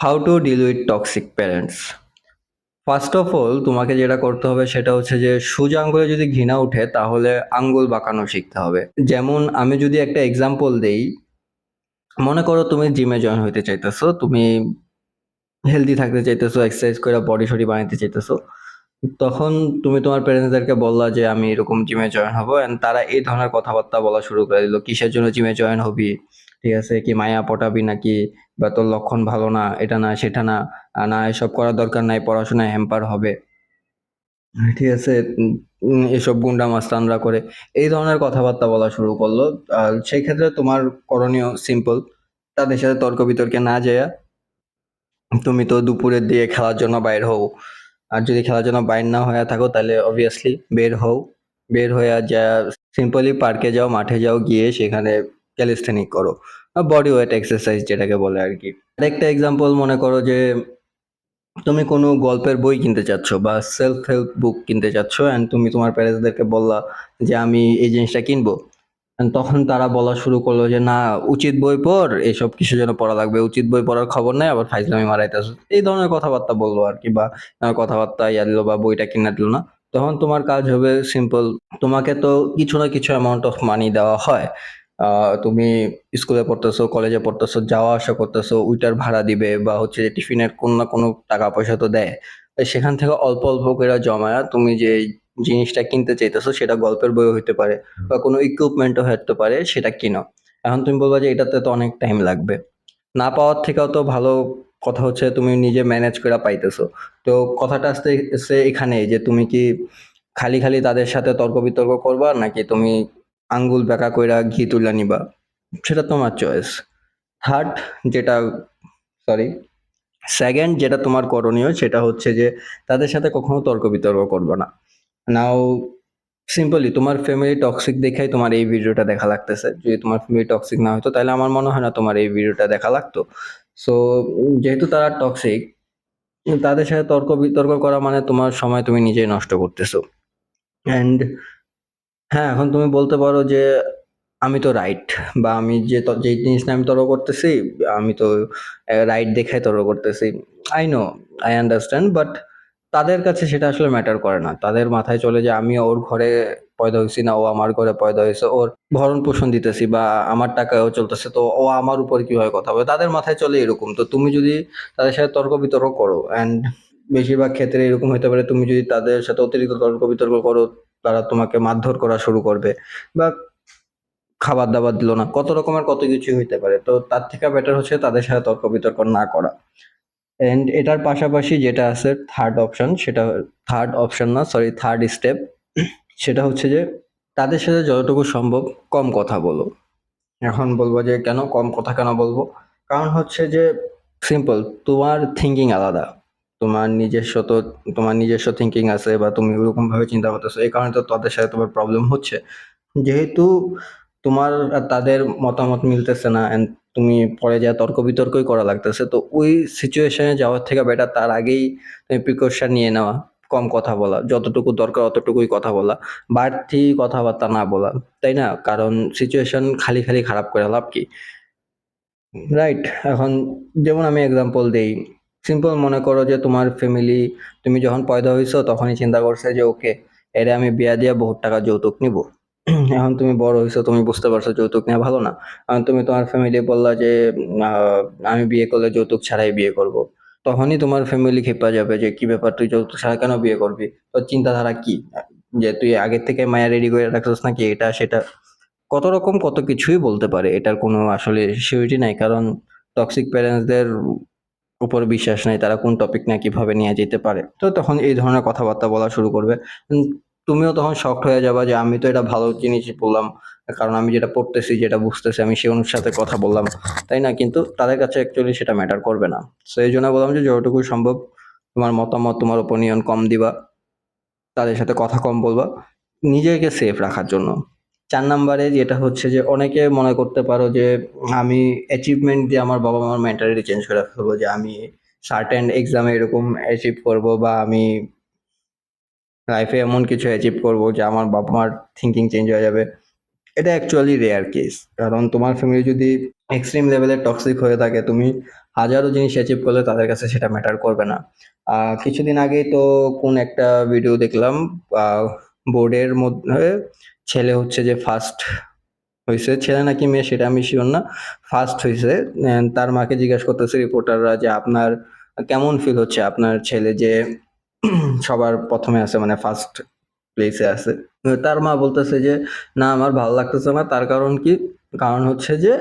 How to deal with toxic parents. First of all তোমাকে যেটা করতে হবে সেটা হচ্ছে যে সোজা আঙ্গুলে যদি ঘৃণা উঠে তাহলে আঙ্গুল বাঁকানো শিখতে হবে। যেমন আমি যদি একটা এক্সাম্পল দেই, মনে করো তুমি জিমে জয়েন হইতে চাইতেছো, তুমি হেলদি থাকতে চাইতেছো, এক্সারসাইজ করে বডি সডি বানাইতে চাইতেছো। তখন তুমি তোমার প্যারেন্টসদেরকে বললা যে আমি এরকম জিমে জয়েন হবো, এন্ড তারা এই ধরনের কথাবার্তা বলা শুরু করে দিল, কিসের জন্য জিমে জয়েন হবি, ঠিক আছে, কি মায়া পটাবি নাকি, বা তোর লক্ষণ ভালো না, এটা না সেটা না, না এসব করার দরকার নাই, পড়াশোনায় হ্যাম্পার হবে, ঠিক আছে, এসব গুন্ডা মাস্তানরা করে, এই ধরনের কথাবার্তা বলা শুরু করলো। আর সেই ক্ষেত্রে তোমার করণীয় সিম্পল, তাদের সাথে তর্ক বিতর্কে না যায়। তুমি তো দুপুরের দিকে খেলার জন্য বাইর হও, আর যদি খেলার জন্য বাইর না হয়ে থাকো তাহলে অবভিয়াসলি বের হও। বের হয়ে যা সিম্পলি পার্কে যাও, মাঠে যাও, গিয়ে সেখানে ক্যালিস্থেনিক করো, বডি ওয়েট এক্সারসাইজ যেটাকে বলে আর কি। আরেকটা এক্সাম্পল, মনে করো যে তুমি কোনো গল্পের বই কিনতে চাচ্ছ বা সেলফ হেল্প বুক কিনতে চাচ্ছ, এন্ড তুমি তোমার প্যারেন্টসদেরকে বললা যে আমি এই জিনিসটা কিনবো। And তখন তারা বলা শুরু করলো যে না, উচিত বই পড়, এসব কিছু যেন পড়া লাগবে, উচিত বই পড়ার খবর নাই, আবার ফাইজলামি মারাইতেছ, এই ধরনের কথাবার্তা বললো আর কি, বা কথাবার্তা ইয়া দিল বা বইটা কিনা দিল না। তখন তোমার কাজ হবে সিম্পল, তোমাকে তো কিছু না কিছু অ্যামাউন্ট অফ মানি দেওয়া হয়। তুমি স্কুলে পড়তেছো, কলেজে পড়তেছো, যাওয়া আসা করতেছো, ওইটার ভাড়া দিবে, বা হচ্ছে যে টিফিনের কোনো না কোনো টাকা পয়সা তো দেয়। তো সেখান থেকে অল্প অল্প করে জমায়া তুমি যে জিনিসটা কিনতে চাইতেছো, সেটা গল্পের বইও হইতে পারে বা কোনো ইকুইপমেন্টও হতে পারে, সেটা কিনো। এখন তুমি বলবা যে এটাতে তো অনেক টাইম লাগবে, না পাওয়ার থেকেও তো ভালো কথা হচ্ছে তুমি নিজে ম্যানেজ করে পাইতেছো। তো কথাটা আসতে এখানে যে তুমি কি খালি খালি তাদের সাথে তর্ক বিতর্ক করবা, নাকি তুমি আঙ্গুল বেঁকা কইরা ঘি তুইলা নিবা, সেটা তোমার চয়েস। থার্ড যেটা, সরি, সেকেন্ড যেটা তোমার করণীয় সেটা হচ্ছে যে তাদের সাথে কখনো তর্ক বিতর্ক করবে না। নাও সিম্পলি তোমার ফ্যামিলি টক্সিক দেখাই তোমার এই ভিডিওটা দেখা লাগতেছে, যদি তোমার ফ্যামিলি টক্সিক না হতো তাহলে আমার মনে হয় না তোমার এই ভিডিওটা দেখা লাগতো। সো যেহেতু তারা টক্সিক, তাদের সাথে তর্ক বিতর্ক করা মানে তোমার সময় তুমি নিজেই নষ্ট করতেছো। এন্ড হ্যাঁ, এখন তুমি বলতে পারো যে আমি তো রাইট, বা আমি যে জিনিসটা আমি তর্ক করতেছি, আমি তো রাইট দেখাই তর্ক করতেছি। I know, I understand, but তাদের কাছে সেটা আসলে ম্যাটার করে না। তাদের মাথায় চলে যে আমি ওর ঘরে পয়দা হয়েছি, না ও আমার ঘরে পয়দা হয়েছে, ওর ভরণ পোষণ দিতেছি বা আমার টাকায় ও চলতেছে, তো ও আমার উপর কিভাবে কথা বলে, তাদের মাথায় চলে এরকম। তো তুমি যদি তাদের সাথে তর্ক বিতর্ক করো, অ্যান্ড বেশিরভাগ ক্ষেত্রে এরকম হতে পারে, তুমি যদি তাদের সাথে অতিরিক্ত তর্ক বিতর্ক করো, তারা তোমাকে মারধর করা শুরু করবে, বা খাবার দাবার দিল না, কত রকমের কত কিছু হইতে পারে। তো তার থেকে বেটার হচ্ছে তাদের সাথে তর্ক বিতর্ক না করা। এন্ড এটার পাশাপাশি যেটা আছে থার্ড অপশন, সেটা থার্ড অপশন না, সরি, থার্ড স্টেপ, সেটা হচ্ছে যে তাদের সাথে যতটুকু সম্ভব কম কথা বলো। এখন বলবো যে কেন কম কথা কেন বলবো, কারণ হচ্ছে যে সিম্পল, তোমার থিঙ্কিং আলাদা, তোমার নিজস্ব তো তোমার নিজস্ব থিঙ্কিং আছে, বা তুমি ওরকম ভাবে চিন্তা করতেছো, এই কারণে তো তাদের সাথে তোমার প্রবলেম হচ্ছে। যেহেতু তোমার আর তাদের মতামত মিলতেছে না, এন্ড তুমি পরে যা তর্ক বিতর্কই করা লাগতেছে, তো ওই সিচুয়েশনে যাওয়ার থেকে বেটার তার আগেই তুমি প্রিকশন নিয়ে নেওয়া, কম কথা বলা, যতটুকু দরকার অতটুকুই কথা বলা, বাড়তি কথাবার্তা না বলা, তাই না? কারণ সিচুয়েশন খালি খালি খারাপ করে লাভ কি, রাইট? এখন যেমন আমি এক্সাম্পল দেই, সিম্পল, মনে করো যে তোমার ফ্যামিলি, তুমি যখন পয়দা হয়েছো তখনই চিন্তা করছে যে ওকে, এরে আমি বিয়া দিয়া বহুত টাকা যৌতুক নিব। এখন তুমি বড় হয়েছো, তুমি বুঝতে পারছো যৌতুক নেওয়া ভালো না। এখন তুমি তোমার ফ্যামিলি বললা যে আমি বিয়ে করলে যৌতুক ছাড়াই বিয়ে করব। তখনই তোমার ফ্যামিলি খেপা যাবে যে কি ব্যাপার, তুই যৌতুক ছাড়া কেন বিয়ে করবি, তোর চিন্তাধারা কি, যে তুই আগের থেকে মায়া রেডি করে রাখছিস নাকি, এটা সেটা, কত রকম কত কিছুই বলতে পারে। এটার কোনো আসলে সিউরিটি নাই, কারণ টক্সিক প্যারেন্টসদের উপর বিশ্বাস নাই, তারা কোন টপিক নিয়ে কিভাবে নিয়ে যেতে পারে। তো তখন এই ধরনের কথাবার্তা বলা শুরু করবে। উম, তুমিও তখন শকড হয়ে যাবা যে আমি তো এটা ভালো জিনিসই বললাম, কারণ আমি যেটা পড়তেছি, যেটা বুঝতেছি, আমি সে অনুসারে কথা বললাম, তাই না? কিন্তু তাদের কাছে অ্যাকচুয়ালি সেটা ম্যাটার করবে না। তো এই জন্য বললাম যে যতটুকু সম্ভব তোমার মতামত, তোমার ওপিনিয়ন কম দিবা, তাদের সাথে কথা কম বলবা, নিজেকে সেফ রাখার জন্য। ৪ নাম্বারে যেটা হচ্ছে যে অনেকে মনে করতে পারো যে আমি অ্যাচিভমেন্ট দিয়ে আমার বাবা-মার মেন্টালিটি চেঞ্জ করে ফেলবো, যে আমি সার্টেন এক্সামে এরকম অ্যাচিভ করব, বা আমি লাইফে এমন কিছু অ্যাচিভ করব যে আমার বাবা-মার থিংকিং চেঞ্জ হয়ে যাবে। এটা অ্যাকচুয়ালি রেয়ার কেস, কারণ তোমার ফ্যামিলি যদি এক্সট্রিম লেভেলের টক্সিক হয়ে থাকে, তুমি হাজারো জিনিস অ্যাচিভ করলে তাদের কাছে সেটা ম্যাটার করবে না। কিছুদিন আগেই তো কোন একটা ভিডিও দেখলাম, বোর্ডের মধ্যে ছেলে হচ্ছে যে ফার্স্ট হয়েছে, ছেলে নাকি মেয়ে সেটা আমি শিওর না, ফার্স্ট হয়েছে। তার মাকে জিজ্ঞাসা করতেছে রিপোর্টাররা যে আপনার কেমন ফিল হচ্ছে আপনার ছেলে যে সবার প্রথমে আছে, মানে ফার্স্ট প্লেসে আছে। তার মা বলতেছে যে না আমার ভালো লাগতেছে না, তার কারণ কি, কারণ হচ্ছে যে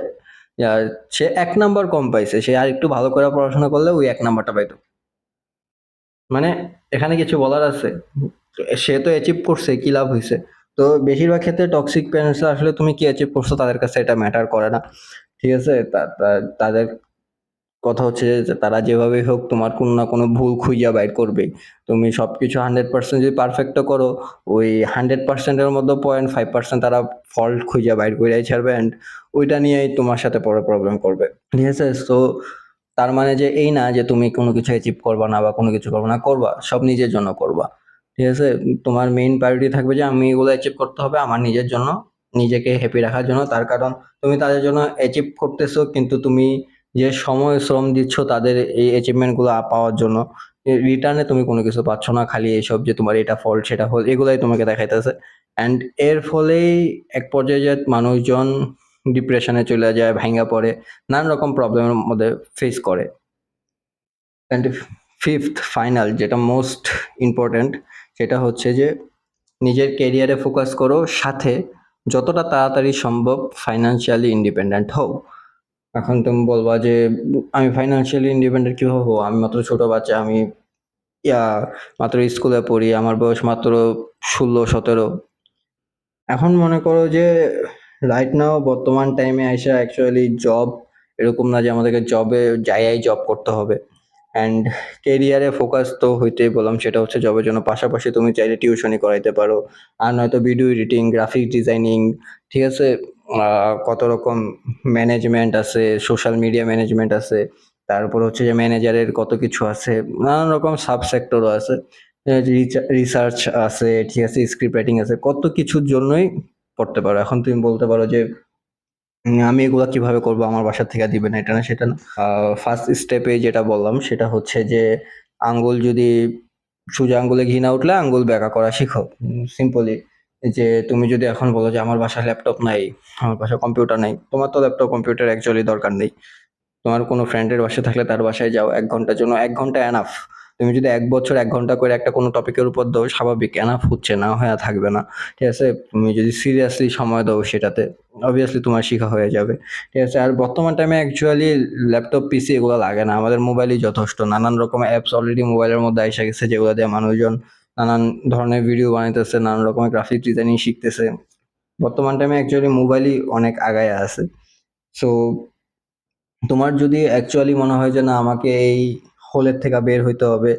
সে 1 নাম্বার কম পাইছে, সে আর একটু ভালো করে পড়াশোনা করলে ওই 1 নাম্বারটা পাইতো। মানে এখানে কিছু বলার আছে? সে তো অ্যাচিভ করছে, কি লাভ হয়েছে? তো বেশিরভাগ ক্ষেত্রে টক্সিক প্যারেন্টস আসলে তুমি কি অ্যাচিভ করছো তাদের কাছে এটা ম্যাটার করে না, ঠিক আছে? তাদের কথা হচ্ছে যে তারা যেভাবেই হোক তোমার কোনো না কোনো ভুল খুঁজে বাইর করবে। তুমি সবকিছু 100% যদি পারফেক্ট করো, ওই 100%-এর মধ্যে 0.5% তারা ফল্ট খুঁজে বাইর করে ছাড়বে, অ্যান্ড ওইটা নিয়েই তোমার সাথে পরে প্রবলেম করবে, ঠিক আছে? তো তার মানে যে এই না যে তুমি কোনো কিছু অ্যাচিভ করবা না বা কোনো কিছু করবা না, করবা, সব নিজের জন্য করবা, ঠিক আছে? তোমার মেইন প্রায়োরিটি থাকবে যে আমি এগুলো অ্যাচিভ করতে হবে আমার নিজের জন্য, নিজেকে হ্যাপি রাখার জন্য। তার কারণ তুমি তাদের জন্য অ্যাচিভ করতেছো, কিন্তু তুমি যে সময় শ্রম দিচ্ছ তাদের এই অ্যাচিভমেন্ট গুলো পাওয়ার জন্য, রিটার্নে তুমি কোনো কিছু পাচ্ছ না, খালি এইসব যে তোমার এটা ফল্ট সেটা ফল্ট এগুলাই তোমাকে দেখাইতেছে। অ্যান্ড এর ফলেই এক পর্যায়ে যে মানুষজন ডিপ্রেশনে চলে যায়, ভাঙা পড়ে, নানান রকম প্রবলেমের মধ্যে ফেস করে। অ্যান্ড ফিফথ ফাইনাল যেটা মোস্ট ইম্পর্ট্যান্ট, সেটা হচ্ছে যে নিজের ক্যারিয়ারে ফোকাস করো, সাথে যতটা তাড়াতাড়ি সম্ভব ফাইন্যান্সিয়ালি ইন্ডিপেন্ডেন্ট হও। এখন তুমি বলবা যে আমি ফাইন্যান্সিয়ালি ইন্ডিপেন্ডেন্ট কিভাবে হবো, আমি মাত্র ছোট বাচ্চা, আমি ইয়া মাত্র স্কুলে পড়ি, আমার বয়স মাত্র 16-17। এখন মনে করো যে রাইট নাও বর্তমান টাইমে আইসা অ্যাকচুয়ালি জব এরকম না যে আমাদেরকে জবে যাই জব করতে হবে। অ্যান্ড কেরিয়ারে ফোকাস তো হইতেই বললাম, সেটা হচ্ছে জবের জন্য, পাশাপাশি তুমি চাইলে টিউশনি করাইতে পারো, আর নয়তো ভিডিও এডিটিং, গ্রাফিক ডিজাইনিং, ঠিক আছে? কত রকম ম্যানেজমেন্ট আছে, সোশ্যাল মিডিয়া ম্যানেজমেন্ট আছে, তারপর হচ্ছে যে ম্যানেজারের কত কিছু আছে, নানান রকম সাব সেক্টরও আছে, রিসার্চ আছে, ঠিক আছে, স্ক্রিপ্ট রাইটিং আছে, কত কিছুর জন্যই পড়তে পারো। এখন তুমি বলতে পারো যে আমি এগুলা কিভাবে করবো, আমার বাসা থেকে দিবে না, এটা না সেটা না। ফার্স্ট স্টেপে যেটা বললাম সেটা হচ্ছে যে আঙ্গুল যদি সোজা আঙ্গুলে ঘি না উঠলে আঙ্গুল বেঁকা করা শিখো। সিম্পলি, যে তুমি যদি এখন বলো যে আমার বাসায় ল্যাপটপ নাই, আমার বাসায় কম্পিউটার নাই, তোমার তো ল্যাপটপ কম্পিউটার অ্যাকচুয়ালি দরকার নেই। তোমার কোনো ফ্রেন্ডের বাসায় থাকলে তার বাসায় যাও 1 ঘন্টার জন্য, 1 ঘন্টা এনাফ। তুমি যদি 1 বছর 1 ঘন্টা করে একটা কোনো টপিকের উপর দাও, স্বাভাবিক এনাফ হচ্ছে না, হয়ে থাকবে না, ঠিক আছে? তুমি যদি সিরিয়াসলি সময় দাও সেটাতে, অবভিয়াসলি তোমার শিখা হয়ে যাবে, ঠিক আছে? আর বর্তমান টাইমে অ্যাকচুয়ালি ল্যাপটপ পিসি এগুলো লাগে না, আমাদের মোবাইলই যথেষ্ট। নানান রকম অ্যাপস অলরেডি মোবাইলের মধ্যে এসে গেছে, যেগুলো দিয়ে মানুষজন নানান ধরনের ভিডিও বানাইতেছে, নানান রকমের গ্রাফিক ডিজাইনিং শিখতেছে। বর্তমান টাইমে অ্যাকচুয়ালি মোবাইলই অনেক আগায় আছে। সো তোমার যদি অ্যাকচুয়ালি মনে হয় যে না আমাকে এই হোলের থেকে বের হইতে হবে,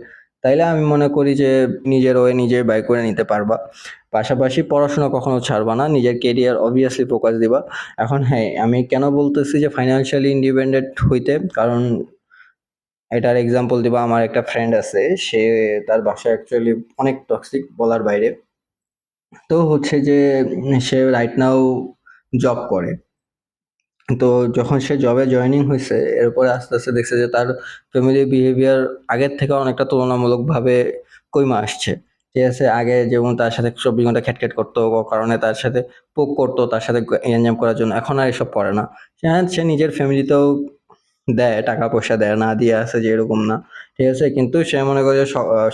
তাইলে আমি মনে করি যে নিজের ওয়ে নিজে বাই করে নিতে পারবা। পাশাপাশি পড়াশোনা কখনো ছাড়বা না, নিজের কেরিয়ার অবভিয়াসলি ফোকাস দিবা। এখন হ্যাঁ, আমি কেন বলতেছি যে ফাইন্যান্সিয়ালি ইন্ডিপেন্ডেন্ট হইতে, কারণ এটার এক্সাম্পল দিবা, আমার একটা ফ্রেন্ড আছে, সে তার বাসা অ্যাকচুয়ালি অনেক টক্সিক বলার বাইরে। তো হচ্ছে যে সে রাইট নাও জব করে। তো যখন সে জবে জয়েনিং হয়েছে, এরপরে আস্তে আস্তে দেখছে যে তার ফ্যামিলি বিহেভিয়ার আগের থেকে অনেকটা তুলনামূলকভাবে কইমা আসছে, ঠিক আছে? আগে যেমন তার সাথে 24 ঘন্টা খ্যাটখ্যাট করতো, কারণে তার সাথে পোক করতো, তার সাথে এনজাম করার জন্য, এখন আর এসব করে না। হ্যাঁ, সে নিজের ফ্যামিলিতেও দেয়, টাকা পয়সা দেয় না, দিয়ে আছে যে এরকম না, ঠিক আছে? কিন্তু সে মনে করে যে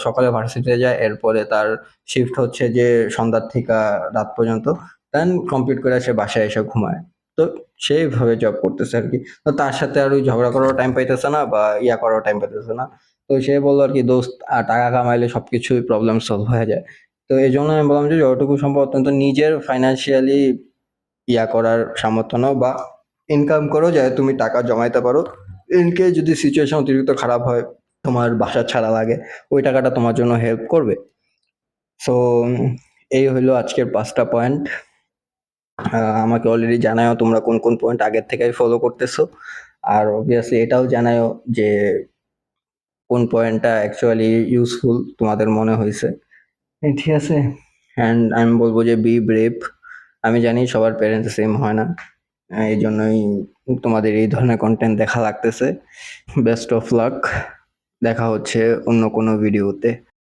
সকালে ভার্সিটিতে যায়, এরপরে তার শিফট হচ্ছে যে সন্ধ্যার থেকে রাত পর্যন্ত, দেন কমপ্লিট করে সে বাসায় এসে ঘুমায়। তো সেইভাবে জব করতেছে আর কি। তো তার সাথে আর ওই ঝগড়া করার টাইম পাইতেছে না বা ইয়া করার টাইম পাইতেছে না। তো সে বললো আর কি, দোস্ত টাকা কামাইলে সবকিছুই প্রবলেম সলভ হয়ে যায়। তো এই জন্য আমি বললাম যে যতটুকু সম্ভব অত্যন্ত নিজের ফাইন্যান্সিয়ালি ইয়া করার সামর্থ্য নাও, বা ইনকাম করো যাতে তুমি টাকা জমাইতে পারো। ইনকেস যদি সিচুয়েশন অতিরিক্ত খারাপ হয়, তোমার বাসা ছাড়া লাগে, ওই টাকাটা তোমার জন্য হেল্প করবে। সো এই হইলো আজকের 5টা পয়েন্ট। আমাকে অলরেডি জানাও তোমরা কোন কোন পয়েন্ট আগের থেকে ফলো করতেছো, আর অবভিয়াসলি এটাও জানাও যে কোন পয়েন্টটা অ্যাকচুয়ালি ইউজফুল তোমাদের মনে হয়েছে, ঠিক আছে? অ্যান্ড আমি বলবো যে বি ব্রেভ। আমি জানি সবার প্যারেন্টস সেম হয় না, এই জন্যই তোমাদের এই ধরনের কন্টেন্ট দেখা লাগতেছে। বেস্ট অফ লাক, দেখা হচ্ছে অন্য কোনো ভিডিওতে।